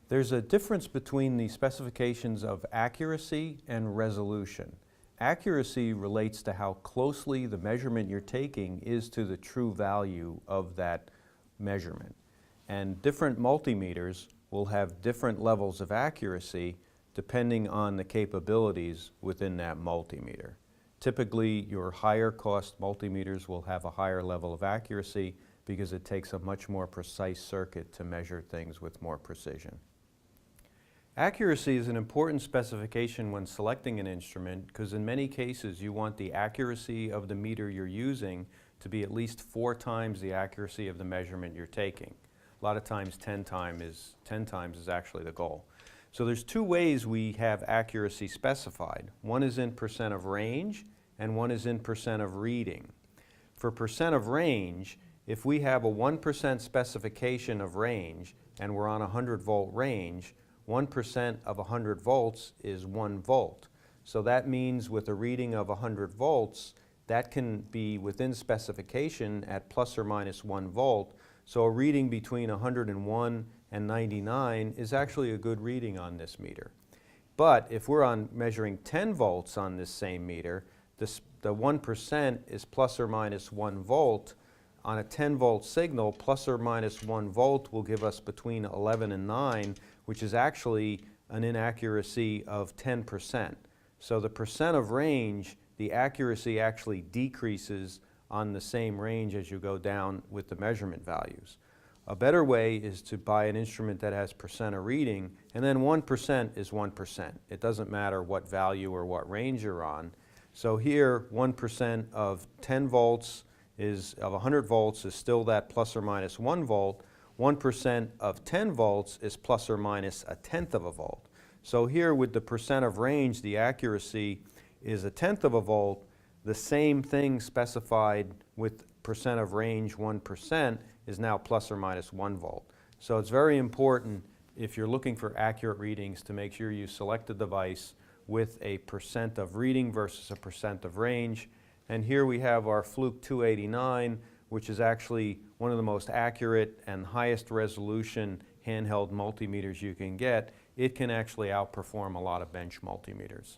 There's a difference between the specifications of accuracy and resolution. Accuracy relates to how closely the measurement you're taking is to the true value of that measurement. And different multimeters will have different levels of accuracy depending on the capabilities within that multimeter. Typically, your higher cost multimeters will have a higher level of accuracy because it takes a much more precise circuit to measure things with more precision. Accuracy is an important specification when selecting an instrument because in many cases you want the accuracy of the meter you're using to be at least 4 times the accuracy of the measurement you're taking. A lot of times 10 times is actually the goal. So there's 2 ways we have accuracy specified. One is in percent of range and one is in percent of reading. For percent of range, if we have a 1% specification of range and we're on a 100-volt range, 1% of 100 volts is 1 volt. So that means with a reading of 100 volts, that can be within specification at plus or minus 1 volt. So a reading between 101 and 99 is actually a good reading on this meter. But if we're measuring 10 volts on this same meter, the 1% is plus or minus 1 volt. On a 10 volt signal, plus or minus 1 volt will give us between 11 and 9, which is actually an inaccuracy of 10%. So the percent of range, the accuracy actually decreases on the same range as you go down with the measurement values. A better way is to buy an instrument that has percent of reading, and then 1% is 1%. It doesn't matter what value or what range you're on. So here, 1% of 10 volts of 100 volts is still that plus or minus 1 volt. 1% of 10 volts is plus or minus 1/10 of a volt. So here with the percent of range, the accuracy is 1/10 of a volt. The same thing specified with percent of range 1% is now plus or minus 1 volt. So it's very important if you're looking for accurate readings to make sure you select a device with a percent of reading versus a percent of range. And here we have our Fluke 289, which is actually one of the most accurate and highest resolution handheld multimeters you can get. It can actually outperform a lot of bench multimeters.